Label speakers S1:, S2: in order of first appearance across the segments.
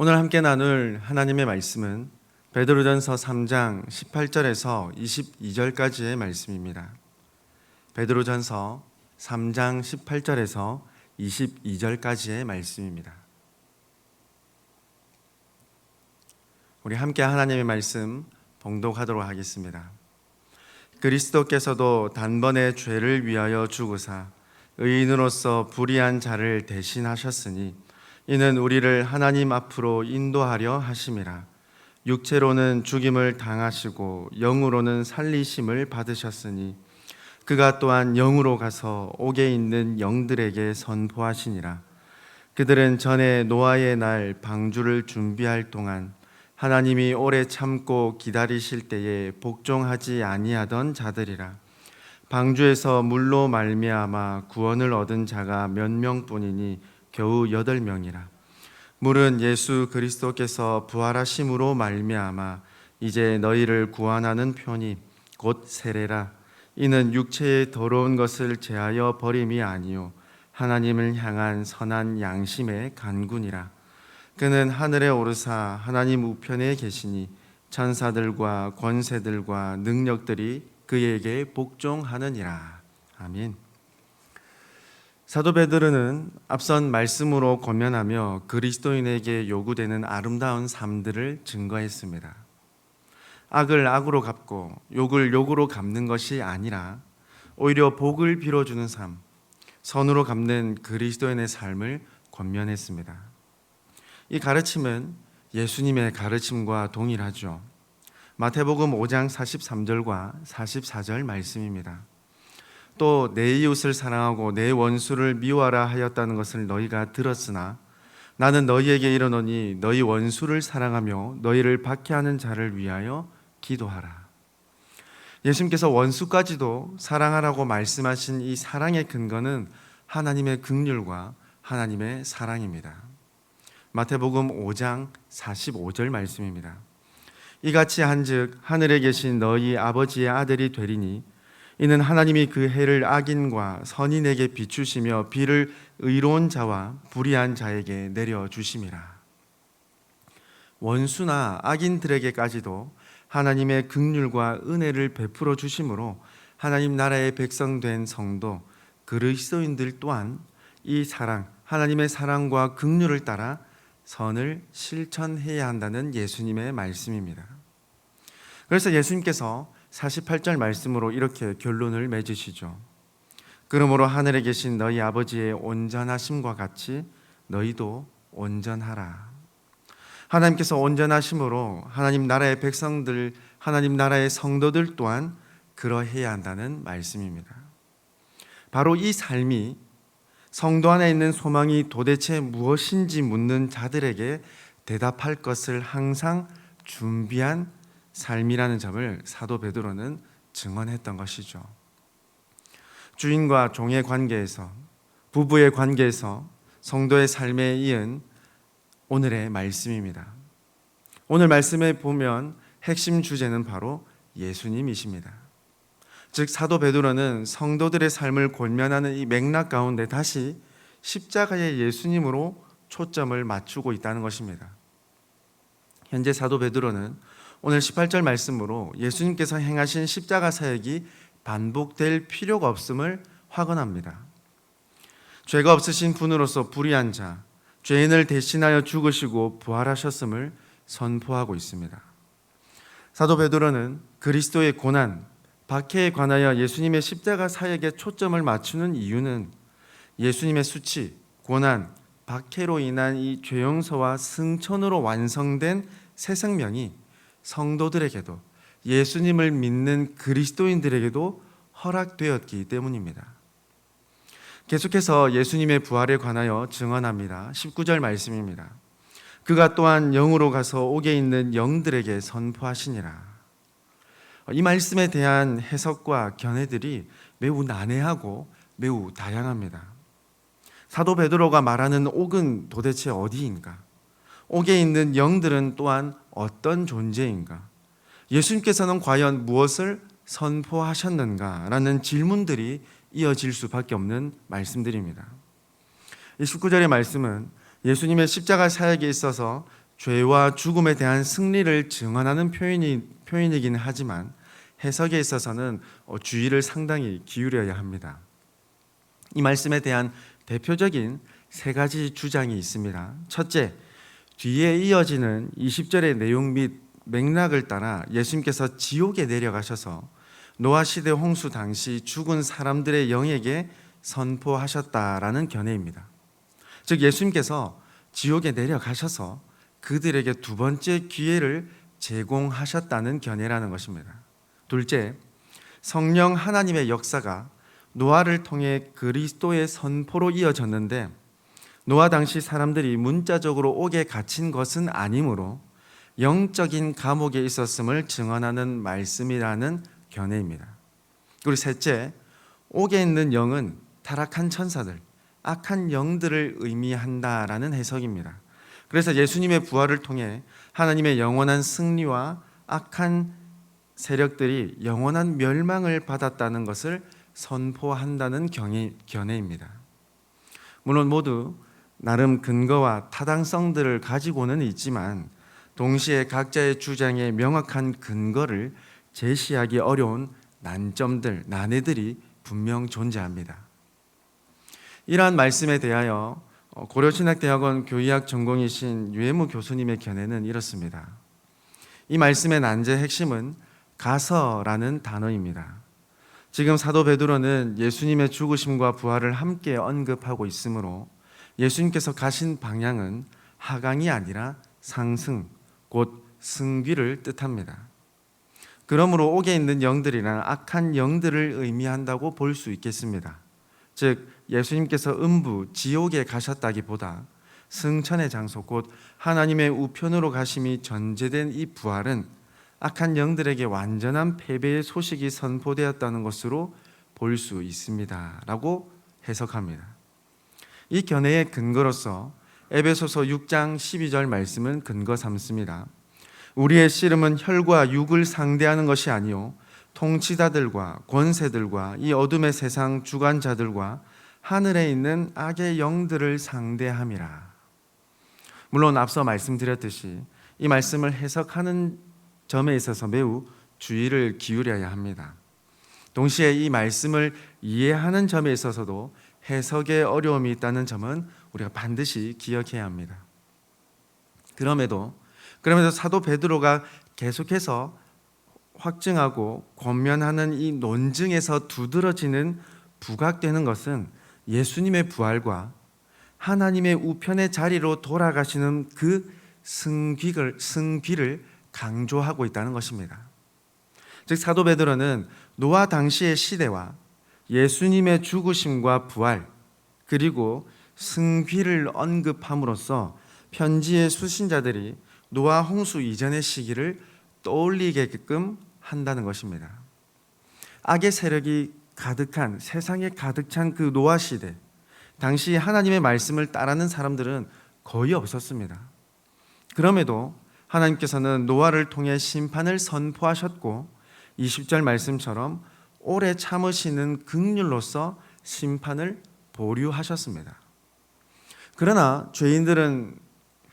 S1: 오늘 함께 나눌 하나님의 말씀은 베드로전서 3장 18절에서 22절까지의 말씀입니다. 베드로전서 3장 18절에서 22절까지의 말씀입니다. 우리 함께 하나님의 말씀 봉독하도록 하겠습니다. 그리스도께서도 단번에 죄를 위하여 죽으사 의인으로서 불의한 자를 대신하셨으니 이는 우리를 하나님 앞으로 인도하려 하심이라. 육체로는 죽임을 당하시고 영으로는 살리심을 받으셨으니 그가 또한 영으로 가서 옥에 있는 영들에게 선포하시니라. 그들은 전에 노아의 날 방주를 준비할 동안 하나님이 오래 참고 기다리실 때에 복종하지 아니하던 자들이라. 방주에서 물로 말미암아 구원을 얻은 자가 몇 명뿐이니 겨우 8명이라. 물은 예수 그리스도께서 부활하심으로 말미암아 이제 너희를 구원하는 표니 곧 세례라. 이는 육체의 더러운 것을 제하여 버림이 아니요 하나님을 향한 선한 양심의 간구니라. 그는 하늘에 오르사 하나님 우편에 계시니 천사들과 권세들과 능력들이 그에게 복종하느니라. 아멘. 사도 베드로는 앞선 말씀으로 권면하며 그리스도인에게 요구되는 아름다운 삶들을 증거했습니다. 악을 악으로 갚고 욕을 욕으로 갚는 것이 아니라 오히려 복을 빌어주는 삶, 선으로 갚는 그리스도인의 삶을 권면했습니다. 이 가르침은 예수님의 가르침과 동일하죠. 마태복음 5장 43절과 44절 말씀입니다. 또 내 이웃을 사랑하고 내 원수를 미워하라 하였다는 것을 너희가 들었으나 나는 너희에게 이르노니 너희 원수를 사랑하며 너희를 박해하는 자를 위하여 기도하라. 예수님께서 원수까지도 사랑하라고 말씀하신 이 사랑의 근거는 하나님의 긍휼과 하나님의 사랑입니다. 마태복음 5장 45절 말씀입니다. 이같이 한즉 하늘에 계신 너희 아버지의 아들이 되리니 이는 하나님이 그 해를 악인과 선인에게 비추시며 비를 의로운 자와 불의한 자에게 내려주심이라. 원수나 악인들에게까지도 하나님의 긍휼과 은혜를 베풀어 주심으로 하나님 나라의 백성 된 성도 그리스도인들 또한 이 사랑, 하나님의 사랑과 긍휼을 따라 선을 실천해야 한다는 예수님의 말씀입니다. 그래서 예수님께서 48절 말씀으로 이렇게 결론을 맺으시죠. 그러므로 하늘에 계신 너희 아버지의 온전하심과 같이 너희도 온전하라. 하나님께서 온전하심으로 하나님 나라의 백성들, 하나님 나라의 성도들 또한 그러해야 한다는 말씀입니다. 바로 이 삶이 성도 안에 있는 소망이 도대체 무엇인지 묻는 자들에게 대답할 것을 항상 준비한 삶이라는 점을 사도 베드로는 증언했던 것이죠. 주인과 종의 관계에서, 부부의 관계에서 성도의 삶에 이은 오늘의 말씀입니다. 오늘 말씀에 보면 핵심 주제는 바로 예수님이십니다. 즉 사도 베드로는 성도들의 삶을 권면하는 이 맥락 가운데 다시 십자가의 예수님으로 초점을 맞추고 있다는 것입니다. 현재 사도 베드로는 오늘 18절 말씀으로 예수님께서 행하신 십자가 사역이 반복될 필요가 없음을 확언합니다. 죄가 없으신 분으로서 불의한 자, 죄인을 대신하여 죽으시고 부활하셨음을 선포하고 있습니다. 사도 베드로는 그리스도의 고난, 박해에 관하여 예수님의 십자가 사역에 초점을 맞추는 이유는 예수님의 수치, 고난, 박해로 인한 이 죄용서와 승천으로 완성된 새 생명이 성도들에게도 예수님을 믿는 그리스도인들에게도 허락되었기 때문입니다. 계속해서 예수님의 부활에 관하여 증언합니다. 19절 말씀입니다. 그가 또한 영으로 가서 옥에 있는 영들에게 선포하시니라. 이 말씀에 대한 해석과 견해들이 매우 난해하고 매우 다양합니다. 사도 베드로가 말하는 옥은 도대체 어디인가? 옥에 있는 영들은 또한 어떤 존재인가? 예수님께서는 과연 무엇을 선포하셨는가? 라는 질문들이 이어질 수밖에 없는 말씀들입니다. 이 19절의 말씀은 예수님의 십자가 사역에 있어서 죄와 죽음에 대한 승리를 증언하는 표현이긴 하지만 해석에 있어서는 주의를 상당히 기울여야 합니다. 이 말씀에 대한 대표적인 세 가지 주장이 있습니다. 첫째, 뒤에 이어지는 20절의 내용 및 맥락을 따라 예수님께서 지옥에 내려가셔서 노아 시대 홍수 당시 죽은 사람들의 영에게 선포하셨다라는 견해입니다. 즉 예수님께서 지옥에 내려가셔서 그들에게 두 번째 기회를 제공하셨다는 견해라는 것입니다. 둘째, 성령 하나님의 역사가 노아를 통해 그리스도의 선포로 이어졌는데 노아 당시 사람들이 문자적으로 옥에 갇힌 것은 아니므로 영적인 감옥에 있었음을 증언하는 말씀이라는 견해입니다. 그리고 셋째, 옥에 있는 영은 타락한 천사들, 악한 영들을 의미한다라는 해석입니다. 그래서 예수님의 부활을 통해 하나님의 영원한 승리와 악한 세력들이 영원한 멸망을 받았다는 것을 선포한다는 견해입니다. 물론 모두 나름 근거와 타당성들을 가지고는 있지만 동시에 각자의 주장에 명확한 근거를 제시하기 어려운 난점들, 난해들이 분명 존재합니다. 이러한 말씀에 대하여 고려신학대학원 교의학 전공이신 유해무 교수님의 견해는 이렇습니다. 이 말씀의 난제의 핵심은 가서라는 단어입니다. 지금 사도 베드로는 예수님의 죽으심과 부활을 함께 언급하고 있으므로 예수님께서 가신 방향은 하강이 아니라 상승, 곧 승귀를 뜻합니다. 그러므로 옥에 있는 영들이란 악한 영들을 의미한다고 볼 수 있겠습니다. 즉 예수님께서 음부, 지옥에 가셨다기보다 승천의 장소, 곧 하나님의 우편으로 가심이 전제된 이 부활은 악한 영들에게 완전한 패배의 소식이 선포되었다는 것으로 볼 수 있습니다 라고 해석합니다. 이 견해의 근거로서 에베소서 6장 12절 말씀은 근거 삼습니다. 우리의 씨름은 혈과 육을 상대하는 것이 아니요 통치자들과 권세들과 이 어둠의 세상 주관자들과 하늘에 있는 악의 영들을 상대함이라. 물론 앞서 말씀드렸듯이 이 말씀을 해석하는 점에 있어서 매우 주의를 기울여야 합니다. 동시에 이 말씀을 이해하는 점에 있어서도 해석에 어려움이 있다는 점은 우리가 반드시 기억해야 합니다. 그럼에도 사도 베드로가 계속해서 확증하고 권면하는 이 논증에서 두드러지는 부각되는 것은 예수님의 부활과 하나님의 우편의 자리로 돌아가시는 그 승귀를 강조하고 있다는 것입니다. 즉 사도 베드로는 노아 당시의 시대와 예수님의 죽으심과 부활 그리고 승귀를 언급함으로써 편지의 수신자들이 노아 홍수 이전의 시기를 떠올리게끔 한다는 것입니다. 악의 세력이 가득한 세상에 가득 찬 그 노아 시대, 당시 하나님의 말씀을 따르는 사람들은 거의 없었습니다. 그럼에도 하나님께서는 노아를 통해 심판을 선포하셨고 20절 말씀처럼 오래 참으시는 긍휼로서 심판을 보류하셨습니다. 그러나 죄인들은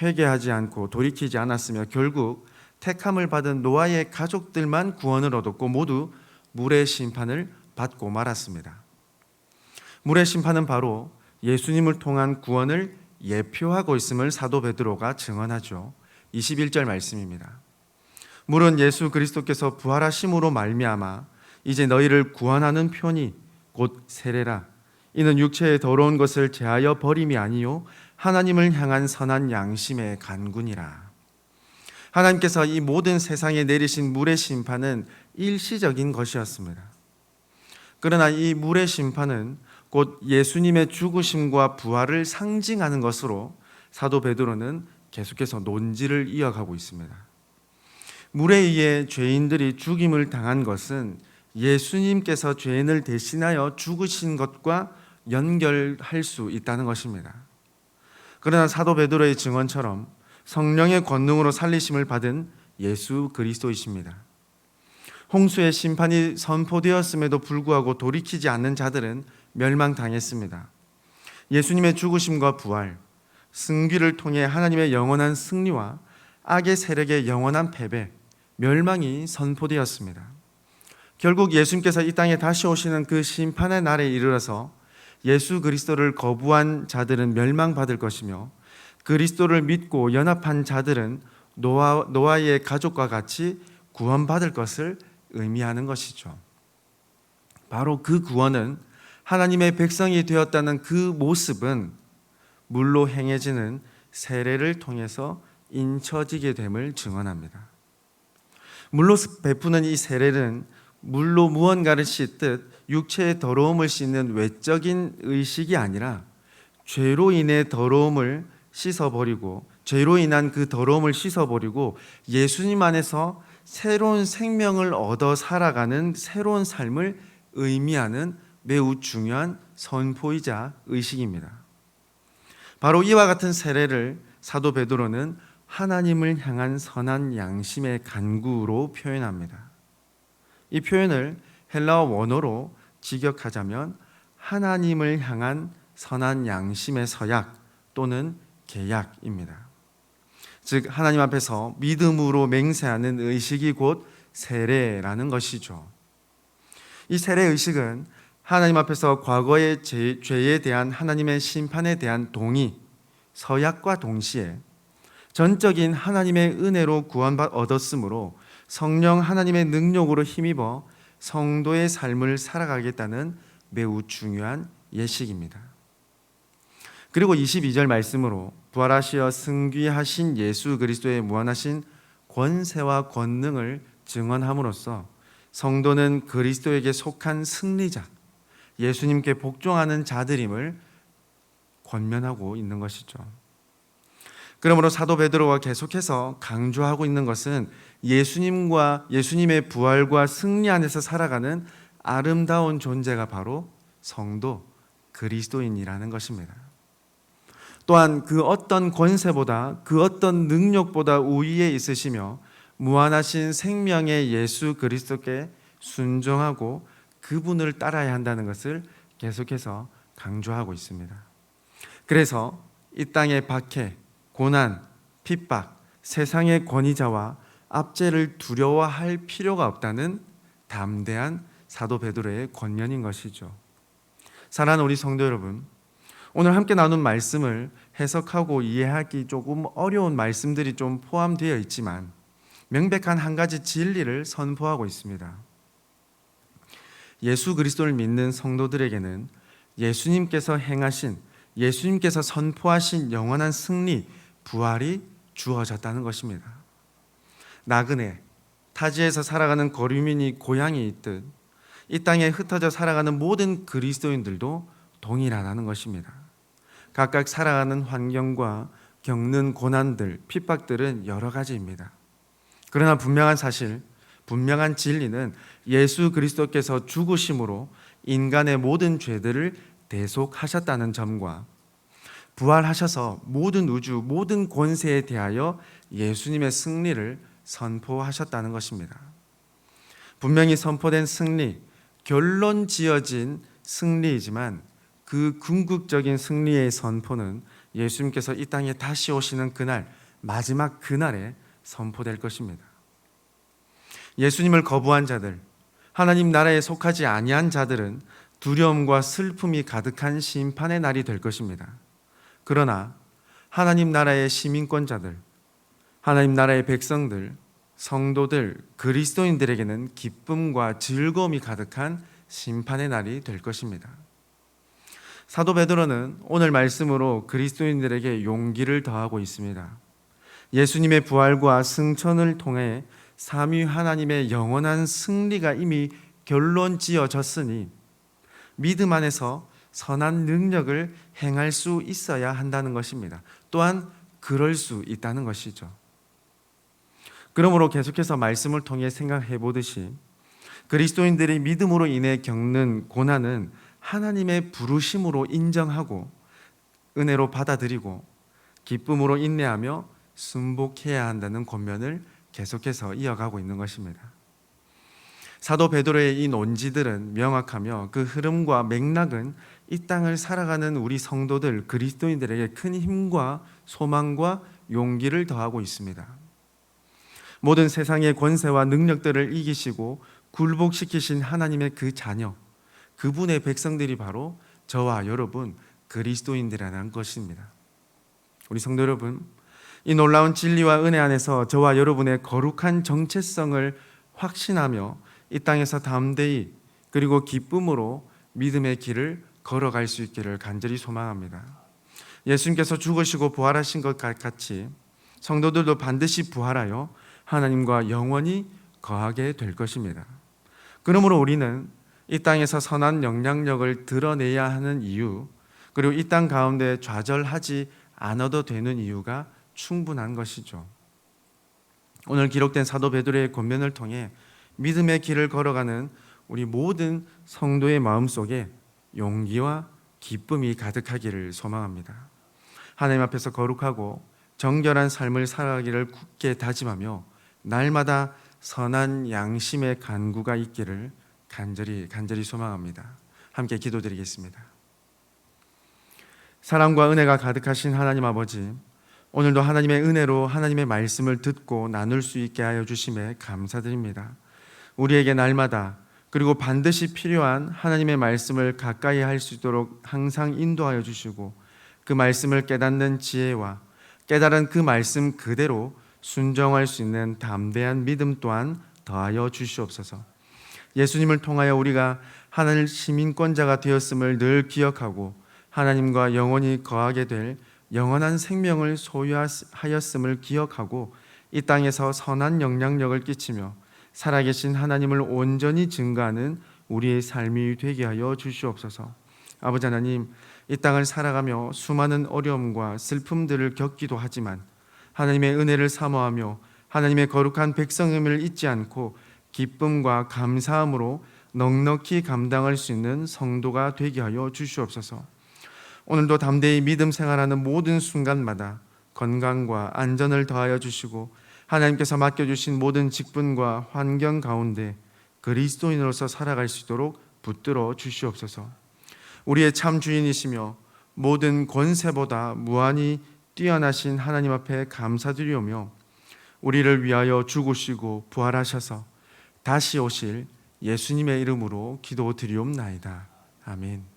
S1: 회개하지 않고 돌이키지 않았으며 결국 택함을 받은 노아의 가족들만 구원을 얻었고 모두 물의 심판을 받고 말았습니다. 물의 심판은 바로 예수님을 통한 구원을 예표하고 있음을 사도 베드로가 증언하죠. 21절 말씀입니다. 물은 예수 그리스도께서 부활하심으로 말미암아 이제 너희를 구원하는 표니 곧 세례라. 이는 육체의 더러운 것을 제하여 버림이 아니요 하나님을 향한 선한 양심의 간군이라. 하나님께서 이 모든 세상에 내리신 물의 심판은 일시적인 것이었습니다. 그러나 이 물의 심판은 곧 예수님의 죽으심과 부활을 상징하는 것으로 사도 베드로는 계속해서 논지를 이어가고 있습니다. 물에 의해 죄인들이 죽임을 당한 것은 예수님께서 죄인을 대신하여 죽으신 것과 연결할 수 있다는 것입니다. 그러나 사도 베드로의 증언처럼 성령의 권능으로 살리심을 받은 예수 그리스도이십니다. 홍수의 심판이 선포되었음에도 불구하고 돌이키지 않는 자들은 멸망당했습니다. 예수님의 죽으심과 부활, 승귀를 통해 하나님의 영원한 승리와 악의 세력의 영원한 패배, 멸망이 선포되었습니다. 결국 예수님께서 이 땅에 다시 오시는 그 심판의 날에 이르러서 예수 그리스도를 거부한 자들은 멸망받을 것이며 그리스도를 믿고 연합한 자들은 노아의 가족과 같이 구원받을 것을 의미하는 것이죠. 바로 그 구원은 하나님의 백성이 되었다는 그 모습은 물로 행해지는 세례를 통해서 인쳐지게 됨을 증언합니다. 물로 베푸는 이 세례는 물로 무언가를 씻듯 육체의 더러움을 씻는 외적인 의식이 아니라 죄로 인해 더러움을 씻어버리고 죄로 인한 그 더러움을 씻어버리고 예수님 안에서 새로운 생명을 얻어 살아가는 새로운 삶을 의미하는 매우 중요한 선포이자 의식입니다. 바로 이와 같은 세례를 사도 베드로는 하나님을 향한 선한 양심의 간구로 표현합니다. 이 표현을 헬라어 원어로 직역하자면 하나님을 향한 선한 양심의 서약 또는 계약입니다. 즉 하나님 앞에서 믿음으로 맹세하는 의식이 곧 세례라는 것이죠. 이 세례 의식은 하나님 앞에서 과거의 죄에 대한 하나님의 심판에 대한 동의, 서약과 동시에 전적인 하나님의 은혜로 구원 얻었으므로 성령 하나님의 능력으로 힘입어 성도의 삶을 살아가겠다는 매우 중요한 예식입니다. 그리고 22절 말씀으로 부활하시어 승귀하신 예수 그리스도의 무한하신 권세와 권능을 증언함으로써 성도는 그리스도에게 속한 승리자, 예수님께 복종하는 자들임을 권면하고 있는 것이죠. 그러므로 사도 베드로가 계속해서 강조하고 있는 것은 예수님의 부활과 승리 안에서 살아가는 아름다운 존재가 바로 성도 그리스도인이라는 것입니다. 또한 그 어떤 권세보다 그 어떤 능력보다 우위에 있으시며 무한하신 생명의 예수 그리스도께 순종하고 그분을 따라야 한다는 것을 계속해서 강조하고 있습니다. 그래서 이 땅의 박해, 고난, 핍박, 세상의 권위자와 압제를 두려워할 필요가 없다는 담대한 사도 베드로의 권면인 것이죠. 사랑하는 우리 성도 여러분, 오늘 함께 나눈 말씀을 해석하고 이해하기 조금 어려운 말씀들이 좀 포함되어 있지만 명백한 한 가지 진리를 선포하고 있습니다. 예수 그리스도를 믿는 성도들에게는 예수님께서 행하신, 예수님께서 선포하신 영원한 승리, 부활이 주어졌다는 것입니다. 나그네, 타지에서 살아가는 거류민이 고향이 있듯 이 땅에 흩어져 살아가는 모든 그리스도인들도 동일하다는 것입니다. 각각 살아가는 환경과 겪는 고난들, 핍박들은 여러 가지입니다. 그러나 분명한 사실, 분명한 진리는 예수 그리스도께서 죽으심으로 인간의 모든 죄들을 대속하셨다는 점과 부활하셔서 모든 우주, 모든 권세에 대하여 예수님의 승리를 선포하셨다는 것입니다. 분명히 선포된 승리, 결론 지어진 승리이지만 그 궁극적인 승리의 선포는 예수님께서 이 땅에 다시 오시는 그날, 마지막 그날에 선포될 것입니다. 예수님을 거부한 자들, 하나님 나라에 속하지 아니한 자들은 두려움과 슬픔이 가득한 심판의 날이 될 것입니다. 그러나 하나님 나라의 시민권자들, 하나님 나라의 백성들, 성도들, 그리스도인들에게는 기쁨과 즐거움이 가득한 심판의 날이 될 것입니다. 사도 베드로는 오늘 말씀으로 그리스도인들에게 용기를 더하고 있습니다. 예수님의 부활과 승천을 통해 삼위 하나님의 영원한 승리가 이미 결론 지어졌으니 믿음 안에서 선한 능력을 행할 수 있어야 한다는 것입니다. 또한 그럴 수 있다는 것이죠. 그러므로 계속해서 말씀을 통해 생각해 보듯이 그리스도인들이 믿음으로 인해 겪는 고난은 하나님의 부르심으로 인정하고 은혜로 받아들이고 기쁨으로 인내하며 순복해야 한다는 권면을 계속해서 이어가고 있는 것입니다. 사도 베드로의 이 논지들은 명확하며 그 흐름과 맥락은 이 땅을 살아가는 우리 성도들 그리스도인들에게 큰 힘과 소망과 용기를 더하고 있습니다. 모든 세상의 권세와 능력들을 이기시고 굴복시키신 하나님의 그 자녀, 그분의 백성들이 바로 저와 여러분 그리스도인들이라는 것입니다. 우리 성도 여러분, 이 놀라운 진리와 은혜 안에서 저와 여러분의 거룩한 정체성을 확신하며 이 땅에서 담대히 그리고 기쁨으로 믿음의 길을 걸어갈 수 있기를 간절히 소망합니다. 예수님께서 죽으시고 부활하신 것 같이 성도들도 반드시 부활하여 하나님과 영원히 거하게 될 것입니다. 그러므로 우리는 이 땅에서 선한 영향력을 드러내야 하는 이유, 그리고 이 땅 가운데 좌절하지 않아도 되는 이유가 충분한 것이죠. 오늘 기록된 사도 베드로의 권면을 통해 믿음의 길을 걸어가는 우리 모든 성도의 마음속에 용기와 기쁨이 가득하기를 소망합니다. 하나님 앞에서 거룩하고 정결한 삶을 살아가기를 굳게 다짐하며 날마다 선한 양심의 간구가 있기를 간절히 소망합니다. 함께 기도드리겠습니다. 사랑과 은혜가 가득하신 하나님 아버지, 오늘도 하나님의 은혜로 하나님의 말씀을 듣고 나눌 수 있게 하여 주심에 감사드립니다. 우리에게 날마다 그리고 반드시 필요한 하나님의 말씀을 가까이 할 수 있도록 항상 인도하여 주시고 그 말씀을 깨닫는 지혜와 깨달은 그 말씀 그대로 순종할 수 있는 담대한 믿음 또한 더하여 주시옵소서. 예수님을 통하여 우리가 하늘 시민권자가 되었음을 늘 기억하고 하나님과 영원히 거하게 될 영원한 생명을 소유하였음을 기억하고 이 땅에서 선한 영향력을 끼치며 살아계신 하나님을 온전히 증거하는 우리의 삶이 되게 하여 주시옵소서. 아버지 하나님, 이 땅을 살아가며 수많은 어려움과 슬픔들을 겪기도 하지만 하나님의 은혜를 사모하며 하나님의 거룩한 백성임을 잊지 않고 기쁨과 감사함으로 넉넉히 감당할 수 있는 성도가 되게 하여 주시옵소서. 오늘도 담대히 믿음 생활하는 모든 순간마다 건강과 안전을 더하여 주시고 하나님께서 맡겨주신 모든 직분과 환경 가운데 그리스도인으로서 살아갈 수 있도록 붙들어 주시옵소서. 우리의 참 주인이시며 모든 권세보다 무한히 뛰어나신 하나님 앞에 감사드리오며 우리를 위하여 죽으시고 부활하셔서 다시 오실 예수님의 이름으로 기도드리옵나이다. 아멘.